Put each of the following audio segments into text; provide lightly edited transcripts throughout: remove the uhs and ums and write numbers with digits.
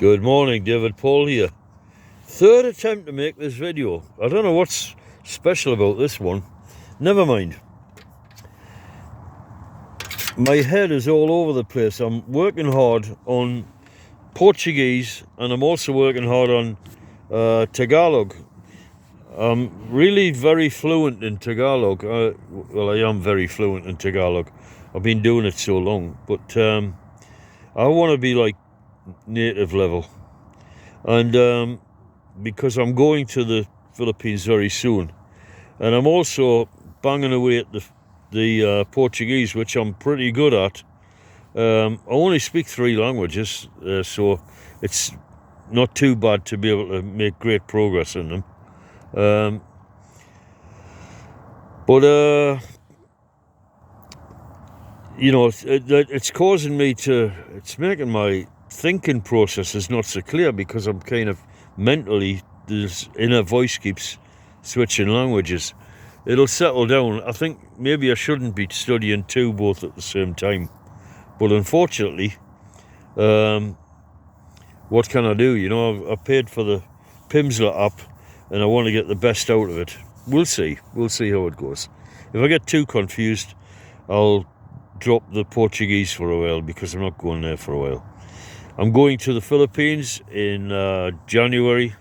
Good morning, David Paul here. Third attempt to make this video. I don't know what's special about this one. Never mind. My head is all over the place. I'm working hard on Portuguese and I'm also working hard on Tagalog. I'm really very fluent in Tagalog. Well, I am very fluent in Tagalog. I've been doing it so long, but I want to be like native level. And because I'm going to the Philippines very soon, and I'm also banging away at the Portuguese, which I'm pretty good at. I only speak 3 languages, so it's not too bad to be able to make great progress in them. You know, it's causing me to, it's making my thinking process is not so clear because I'm kind of mentally, this inner voice keeps switching languages. It'll settle down. I think maybe I shouldn't be studying both at the same time, but unfortunately, what can I do? You know, I paid for the Pimsleur app and I want to get the best out of it. We'll see how it goes. If I get too confused, I'll drop the Portuguese for a while because I'm not going there for a while. I'm going to the Philippines in January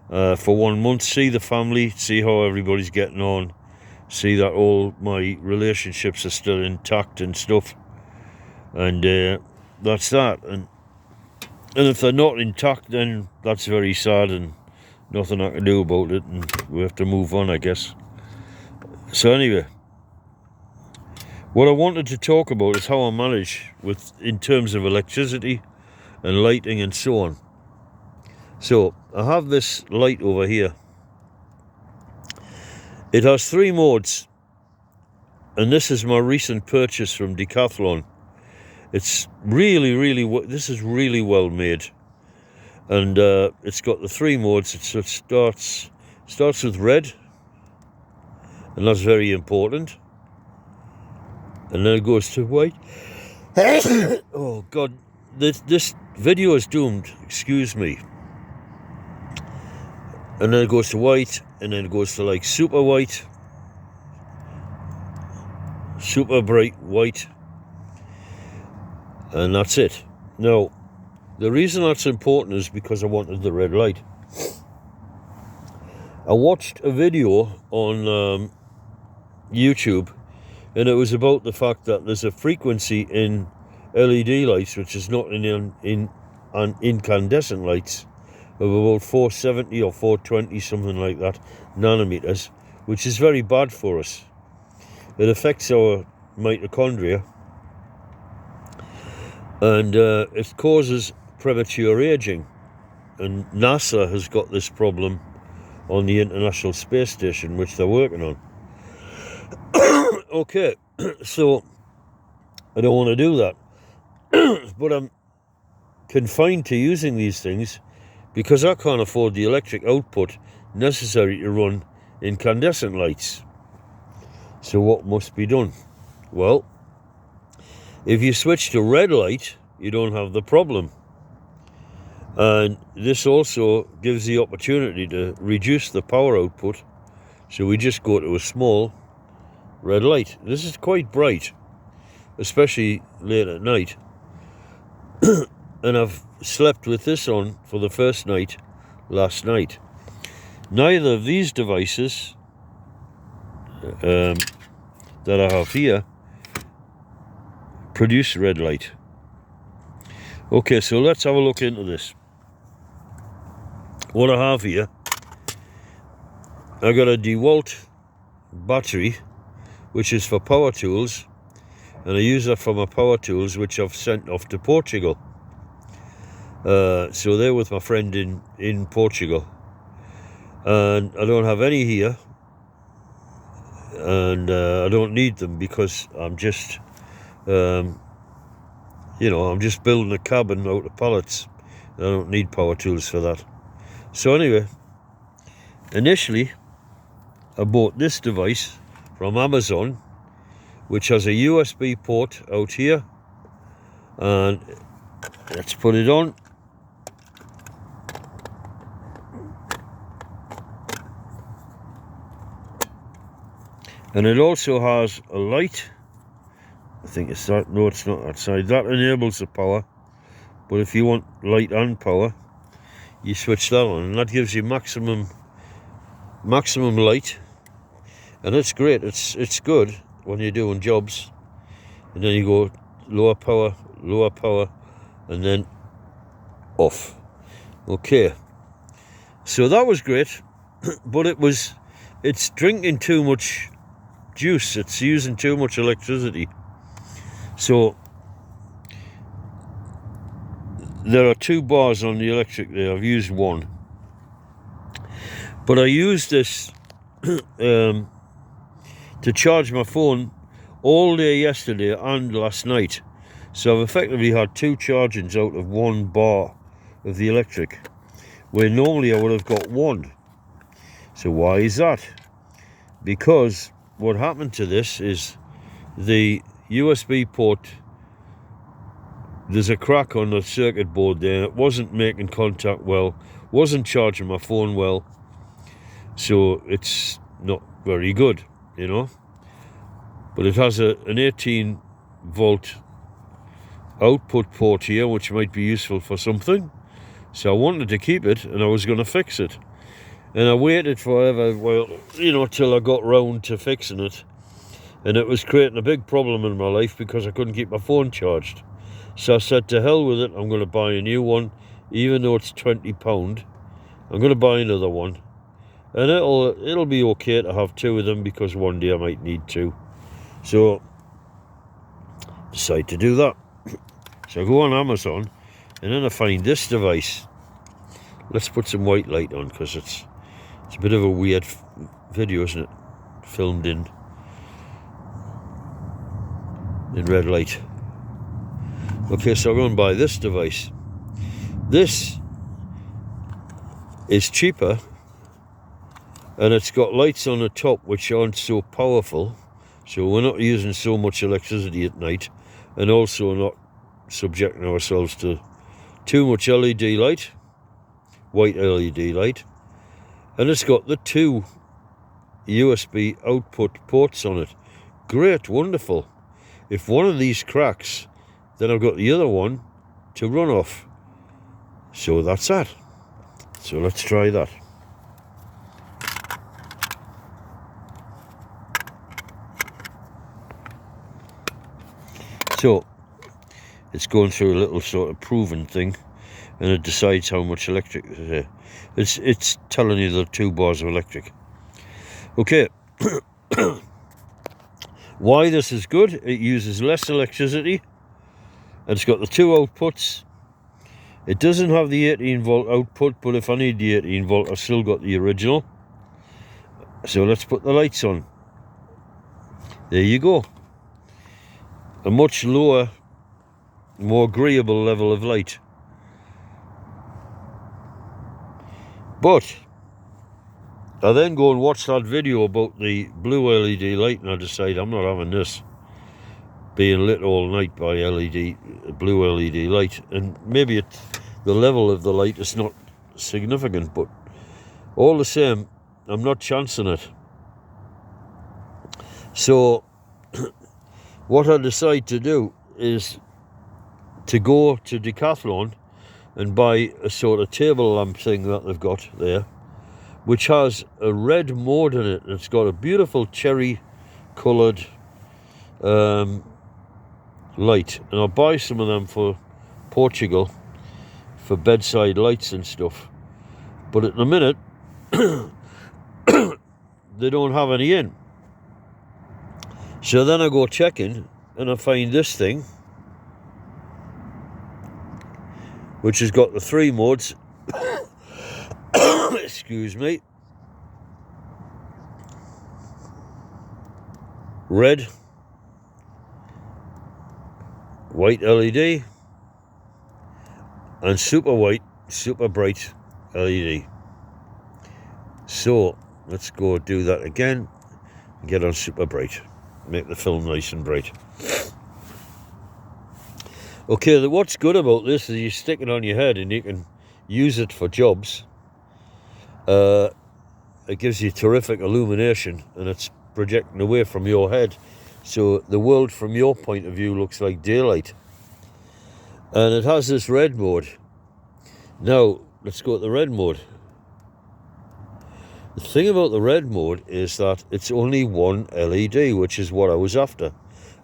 for 1 month, see the family, see how everybody's getting on, see that all my relationships are still intact and stuff, and that's that. And if they're not intact, then that's very sad and nothing I can do about it, and we have to move on, I guess. So anyway, what I wanted to talk about is how I manage in terms of electricity and lighting and so on. So I have this light over here. It has 3 modes, and this is my recent purchase from Decathlon. It's really this is really well made, and it's got the 3 modes. It starts with red, and that's very important, and then it goes to white. Oh God, this video is doomed, excuse me. And then it goes to white, and then it goes to like super white, super bright white, and that's it. Now, the reason that's important is because I wanted the red light. I watched a video on YouTube, and it was about the fact that there's a frequency in LED lights which is not in incandescent lights, of about 470 or 420, something like that, nanometers, which is very bad for us. It affects our mitochondria, and it causes premature aging. And NASA has got this problem on the International Space Station, which they're working on. Okay, so I don't want to do that, but I'm confined to using these things because I can't afford the electric output necessary to run incandescent lights. So what must be done? Well, if you switch to red light, you don't have the problem. And this also gives the opportunity to reduce the power output. So we just go to a small red light. This is quite bright, especially late at night. And I've slept with this on for the first night last night. Neither of these devices that I have here produce red light. Okay, so let's have a look into this. What I have here, I got a DeWalt battery, which is for power tools, and I use that for my power tools, which I've sent off to Portugal. So they're with my friend in Portugal, and I don't have any here, and I don't need them because I'm just I'm just building a cabin out of pallets. I don't need power tools for that. So anyway, initially I bought this device from Amazon, which has a USB port out here, and let's put it on. And it also has a light. I think it's that. No, it's not that side. That enables the power. But if you want light and power, you switch that on, and that gives you maximum light. And it's great. It's good when you're doing jobs. And then you go lower power, and then off. Okay. So that was great, but it's drinking too much juice. It's using too much electricity. So there are 2 bars on the electric there. I've used one, but I used this to charge my phone all day yesterday and last night. So I've effectively had 2 chargings out of 1 bar of the electric, where normally I would have got 1. So why is that? Because what happened to this is the USB port, there's a crack on the circuit board there. It wasn't making contact well, wasn't charging my phone well, so it's not very good, you know. But it has an 18 volt output port here, which might be useful for something. So I wanted to keep it, and I was going to fix it. And I waited forever, well, you know, till I got round to fixing it. And it was creating a big problem in my life because I couldn't keep my phone charged. So I said, to hell with it, I'm going to buy a new one, even though it's £20. I'm going to buy another one. And it'll be okay to have 2 of them, because one day I might need 2. So decide to do that. So I go on Amazon, and then I find this device. Let's put some white light on, because it's a bit of a weird video, isn't it? Filmed in red light. Okay, so I'm going to buy this device. This is cheaper, and it's got lights on the top which aren't so powerful, so we're not using so much electricity at night, and also not subjecting ourselves to too much LED light, white LED light. And it's got the 2 USB output ports on it. Great, wonderful. If one of these cracks, then I've got the other one to run off. So that's that. So let's try that. So it's going through a little sort of proving thing, and it decides how much electric is there. It's telling you the 2 bars of electric. Okay. Why this is good? It uses less electricity, and it's got the 2 outputs. It doesn't have the 18 volt output, but if I need the 18 volt, I've still got the original. So let's put the lights on. There you go. A much lower, more agreeable level of light. But I then go and watch that video about the blue LED light, and I decide I'm not having this being lit all night by blue LED light. And maybe the level of the light is not significant, but all the same, I'm not chancing it. So what I decide to do is to go to Decathlon and buy a sort of table lamp thing that they've got there, which has a red mode in it. It's got a beautiful cherry coloured light, and I'll buy some of them for Portugal for bedside lights and stuff. But at the minute they don't have any in. So then I go checking, and I find this thing, which has got the 3 modes. Excuse me. Red, white LED, and super white, super bright LED. So let's go do that again and get on super bright. Make the film nice and bright. Okay, what's good about this is you stick it on your head and you can use it for jobs. It gives you terrific illumination, and it's projecting away from your head, so the world from your point of view looks like daylight. And it has this red mode. Now let's go to the red mode. The thing about the red mode is that it's only one LED, which is what I was after.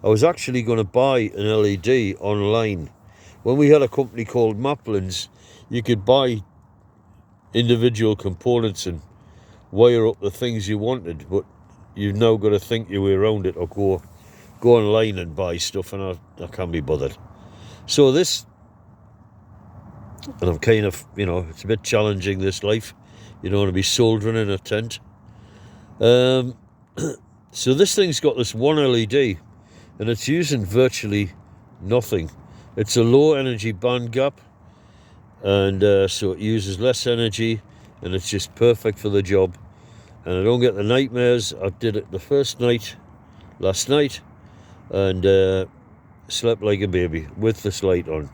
I was actually going to buy an LED online. When we had a company called Maplins, you could buy individual components and wire up the things you wanted, but you've now got to think your way around it, or go online and buy stuff, and I can't be bothered. So this, and I'm kind of, it's a bit challenging, this life. You don't want to be soldering in a tent. So this thing's got this one LED, and it's using virtually nothing. It's a low energy band gap, and so it uses less energy, and it's just perfect for the job. And I don't get the nightmares. I did it the first night, last night, and slept like a baby with this light on.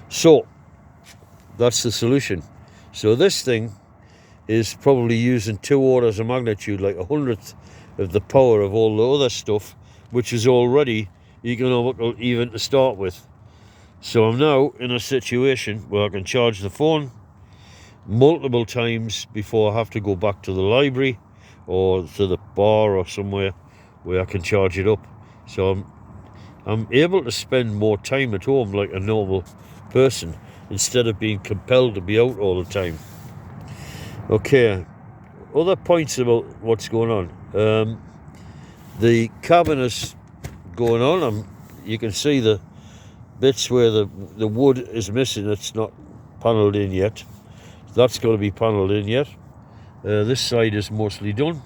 So that's the solution. So this thing is probably using 2 orders of magnitude, like 100th of the power of all the other stuff, which is already economical even to start with. So I'm now in a situation where I can charge the phone multiple times before I have to go back to the library or to the bar or somewhere where I can charge it up. So I'm able to spend more time at home like a normal person, instead of being compelled to be out all the time. Okay, other points about what's going on. The cabin is going on. You can see the bits where the wood is missing. It's not panelled in yet. That's got to be panelled in yet. This side is mostly done,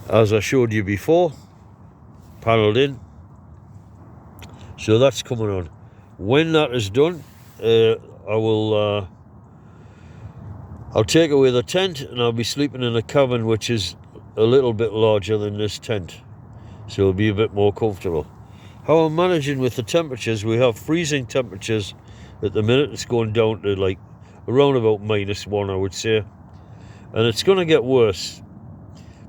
as I showed you before, panelled in. So that's coming on. When that is done, I'll take away the tent, and I'll be sleeping in a cabin which is a little bit larger than this tent, so it'll be a bit more comfortable. How I'm managing with the temperatures, we have freezing temperatures at the minute. It's going down to like around about -1, I would say, and it's going to get worse,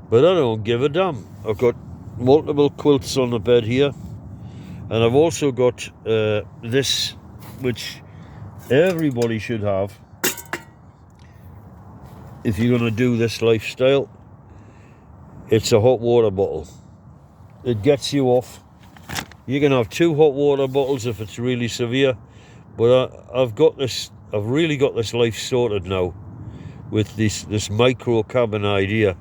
but I don't give a damn. I've got multiple quilts on the bed here, and I've also got this, which everybody should have if you're going to do this lifestyle. It's a hot water bottle. It gets you off. You can have 2 hot water bottles if it's really severe, but I've really got this life sorted now with this micro cabin idea.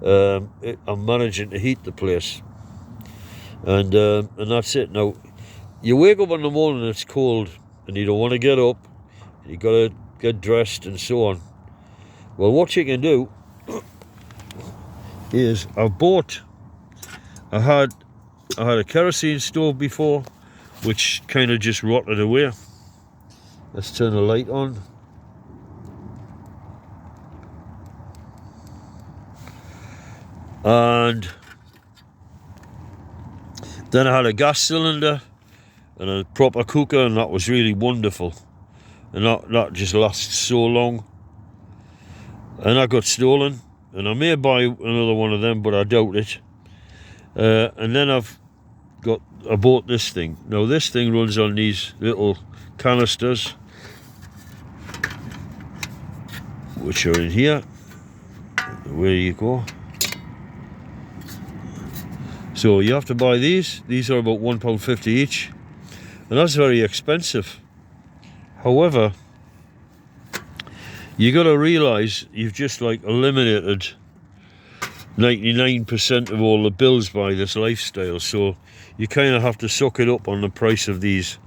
I'm managing to heat the place, and that's it. Now you wake up in the morning, it's cold, and you don't want to get up, you got to get dressed and so on. Well, what you can do is I had a kerosene stove before, which kind of just rotted away. Let's turn the light on. And then I had a gas cylinder and a proper cooker, and that was really wonderful. And that just lasts so long. And that got stolen, and I may buy another one of them, but I doubt it. And then I bought this thing. Now this thing runs on these little canisters, which are in here. Where you go. So you have to buy these. These are about £1.50 each, and that's very expensive. However, you got to realise you've just like eliminated 99% of all the bills by this lifestyle, so you kind of have to suck it up on the price of these.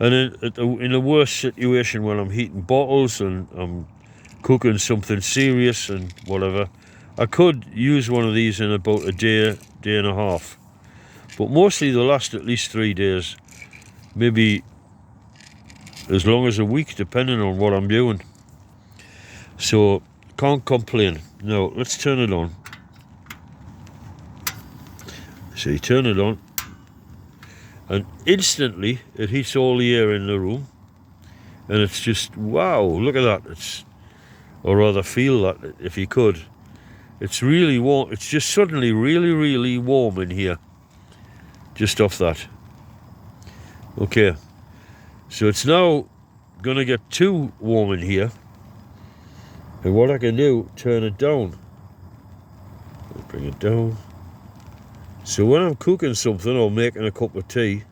And in a worse situation, when I'm heating bottles and I'm cooking something serious and whatever, I could use one of these in about a day and a half, but mostly they'll last at least 3 days, maybe as long as a week, depending on what I'm doing. So can't complain. Now let's turn it on. So you turn it on, and instantly it heats all the air in the room, and it's just wow, look at that. Or rather feel that, if you could. It's really warm. It's just suddenly really, really warm in here. Just off that. Okay. So it's now going to get too warm in here. And what I can do, turn it down. Bring it down. So when I'm cooking something or making a cup of tea,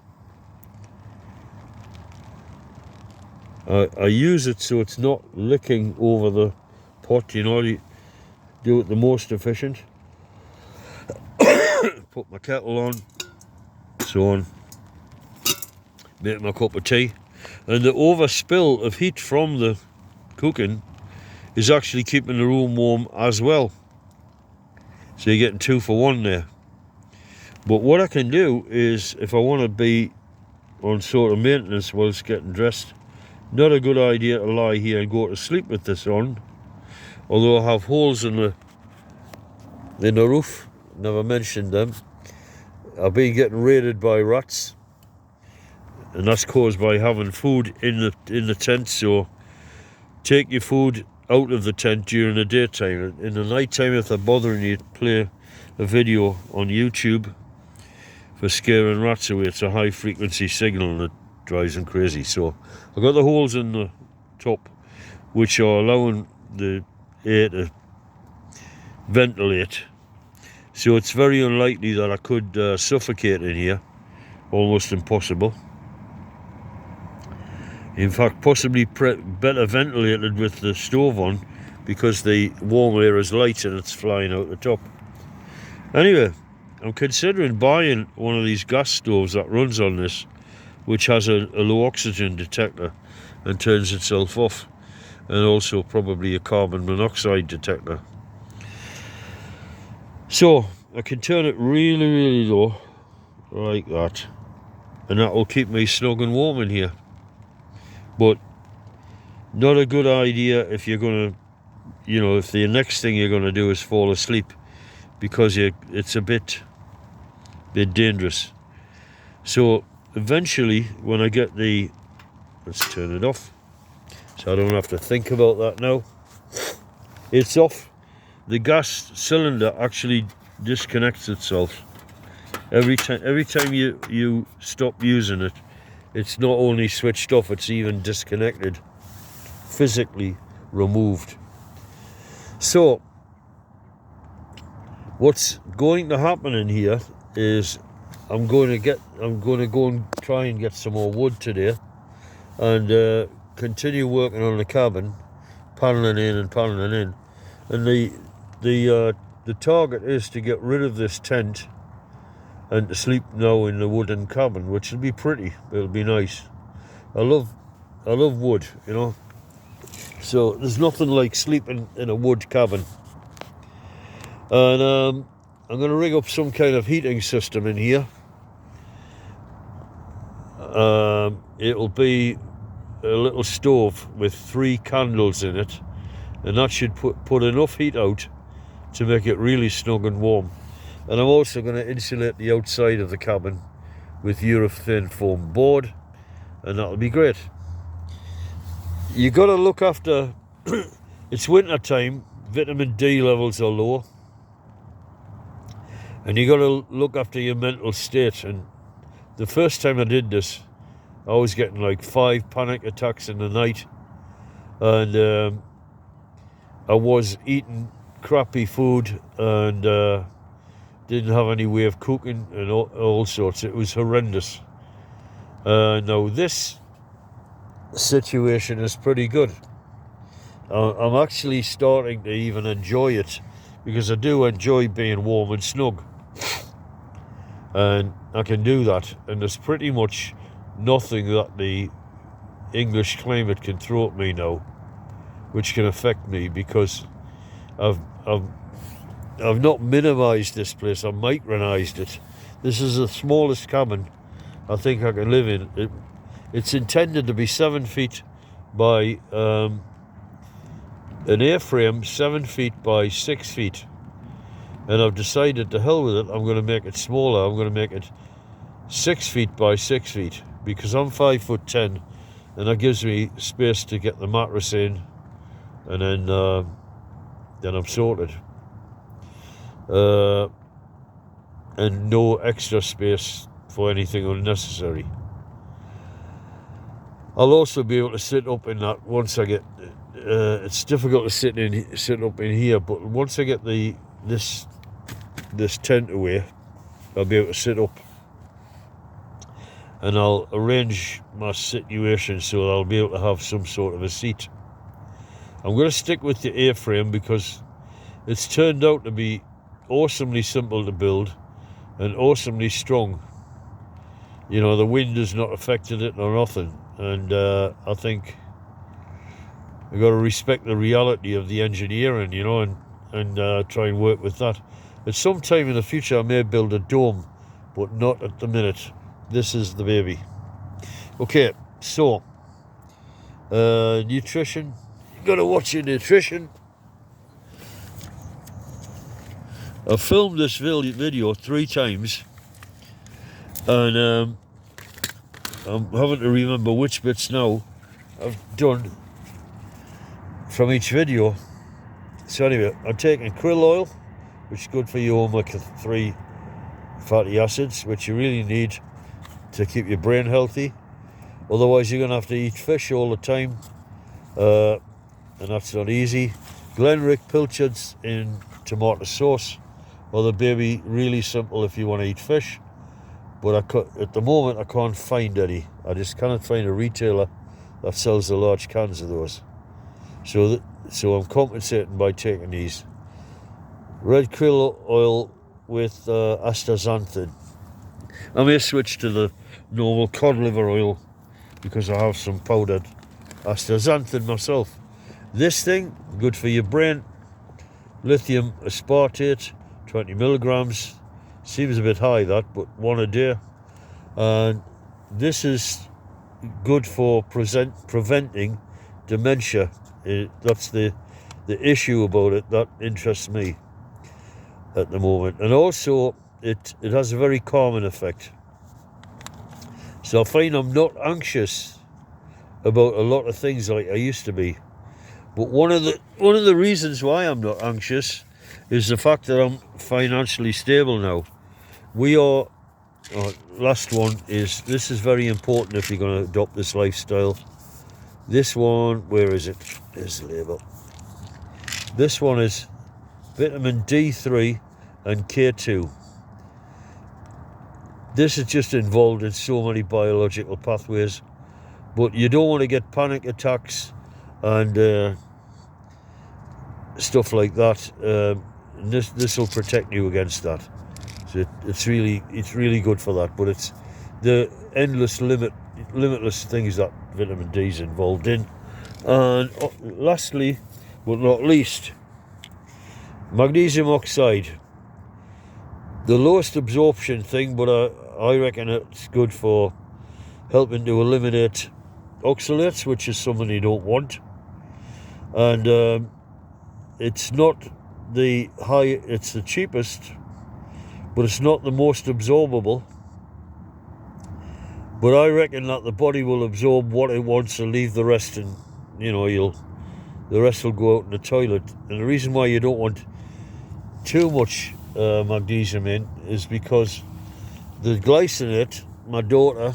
I use it so it's not licking over the pot, you know, to do it the most efficient. Put my kettle on, so on, make my cup of tea. And the overspill of heat from the cooking is actually keeping the room warm as well. So you're getting 2 for 1 there. But what I can do is, if I want to be on sort of maintenance whilst getting dressed, not a good idea to lie here and go to sleep with this on. Although I have holes in the roof, never mentioned them. I've been getting raided by rats, and that's caused by having food in the tent. So take your food out of the tent during the daytime. In the night time, if they're bothering you, play a video on YouTube for scaring rats away. It's a high frequency signal and it drives them crazy. So I've got the holes in the top which are allowing the air to ventilate. So it's very unlikely that I could suffocate in here. Almost impossible. In fact, possibly better ventilated with the stove on, because the warm air is light and it's flying out the top. Anyway, I'm considering buying one of these gas stoves that runs on this, which has a low oxygen detector and turns itself off, and also probably a carbon monoxide detector. So I can turn it really, really low, like that, and that will keep me snug and warm in here. But not a good idea if you're going to, you know, if the next thing you're going to do is fall asleep, because it's a bit dangerous. So eventually, when I get let's turn it off, so I don't have to think about that now. It's off. The gas cylinder actually disconnects itself every time you stop using it. It's not only switched off, it's even disconnected, physically removed. So what's going to happen in here is I'm going to go and try and get some more wood today, and continue working on the cabin, paneling in and paneling in. And the target is to get rid of this tent and to sleep now in the wooden cabin, which will be pretty. It'll be nice. I love wood, you know. So there's nothing like sleeping in a wood cabin. And I'm going to rig up some kind of heating system in here. It'll be a little stove with 3 candles in it, and that should put enough heat out to make it really snug and warm. And I'm also going to insulate the outside of the cabin with urethane foam board, and that'll be great. You got to look after, it's winter time, vitamin D levels are low, and you got to look after your mental state. And the first time I did this, I was getting like 5 panic attacks in the night, and I was eating crappy food and didn't have any way of cooking and all sorts. It was horrendous. Now this situation is pretty good. I'm actually starting to even enjoy it, because I do enjoy being warm and snug, and I can do that. And there's pretty much nothing that the English climate can throw at me now which can affect me, because I've not minimised this place, I've micronised it. This is the smallest cabin I think I can live in. It's intended to be 7 feet by an airframe, 7 feet by 6 feet. And I've decided, to hell with it, I'm going to make it smaller. I'm going to make it 6 feet by 6 feet, because I'm 5'10", and that gives me space to get the mattress in, and then I'm sorted. and no extra space for anything unnecessary. I'll also be able to sit up in that once I get. It's difficult to sit up in here, but once I get this tent away, I'll be able to sit up, and I'll arrange my situation so I'll be able to have some sort of a seat. I'm going to stick with the A-frame because it's turned out to be awesomely simple to build and awesomely strong. You know, the wind has not affected it or nothing, and I think I've got to respect the reality of the engineering, you know, and try and work with that. At some time in the future I may build a dome, but not at the minute. This is the baby. Okay, so nutrition. You got to watch your nutrition. I've filmed this video 3 times, and I'm having to remember which bits now I've done from each video. So anyway, I'm taking krill oil, which is good for your omega-3 fatty acids, which you really need to keep your brain healthy. Otherwise you're going to have to eat fish all the time, and that's not easy. Glenrick pilchards in tomato sauce, or the baby, really simple if you want to eat fish, but at the moment I can't find any. I just cannot find a retailer that sells the large cans of those, so I'm compensating by taking these. Red krill oil with astaxanthin. I may switch to the normal cod liver oil because I have some powdered astaxanthin myself. This thing, good for your brain. Lithium aspartate, 20 milligrams. Seems a bit high that, but 1 a day. And this is good for preventing dementia. That's the issue about it that interests me at the moment. And also it has a very calming effect. So I find I'm not anxious about a lot of things like I used to be. But one of the reasons why I'm not anxious is the fact that I'm financially stable now. We are, last one is, this is very important if you're going to adopt this lifestyle. This one, where is it? There's the label. This one is vitamin D3 and K2. This is just involved in so many biological pathways, but you don't want to get panic attacks and stuff like that. This will protect you against that. So it's really good for that. But it's the limitless things that vitamin D is involved in. And lastly, but not least, magnesium oxide. The lowest absorption thing, but I reckon it's good for helping to eliminate oxalates, which is something you don't want. And it's not the it's the cheapest, but it's not the most absorbable. But I reckon that the body will absorb what it wants and leave the rest, and you know, the rest will go out in the toilet. And the reason why you don't want too much magnesium in is because the glycinate, my daughter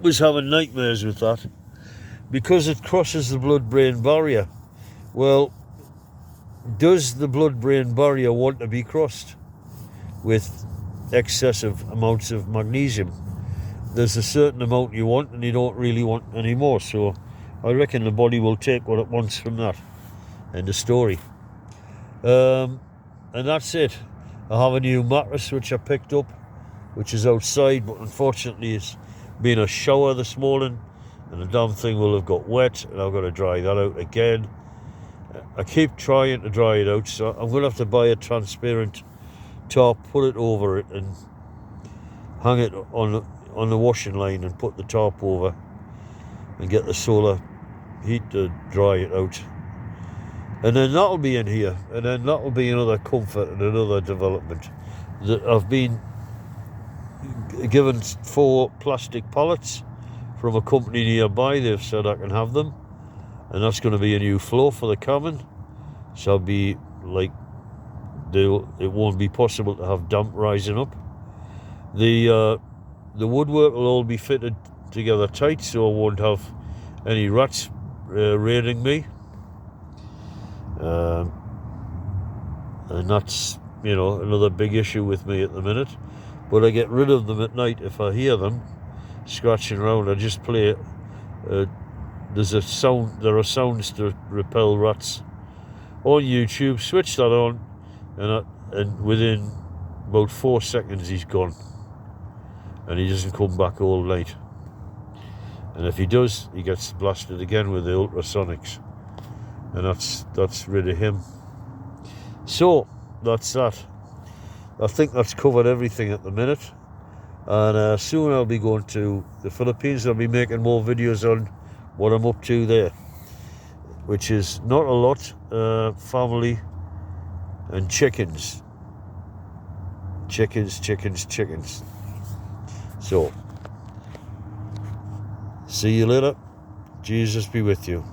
was having nightmares with that because it crosses the blood-brain barrier. Well, does the blood-brain barrier want to be crossed with excessive amounts of magnesium? There's a certain amount you want and you don't really want any more. So I reckon the body will take what it wants from that. End of story. And that's it. I have a new mattress which I picked up, which is outside, but unfortunately it's been a shower this morning and the damn thing will have got wet and I've got to dry that out again. I keep trying to dry it out, so I'm going to have to buy a transparent top, put it over it and hang it on the washing line and put the top over and get the solar heat to dry it out. And then that'll be in here, and then that'll be another comfort and another development. That I've been given 4 plastic pallets from a company nearby. They've said I can have them, and that's going to be a new floor for the cabin. So I'll be like it won't be possible to have damp rising up. The woodwork will all be fitted together tight, so I won't have any rats raiding me. And that's, another big issue with me at the minute. But I get rid of them at night if I hear them scratching around. I just play. There are sounds to repel rats on YouTube. Switch that on, and within about 4 seconds he's gone, and he doesn't come back all night. And if he does, he gets blasted again with the ultrasonics, and that's rid of him. So that's that. I think that's covered everything at the minute, and soon I'll be going to the Philippines. I'll be making more videos on what I'm up to there, which is not a lot. Family and chickens. So, see you later. Jesus be with you.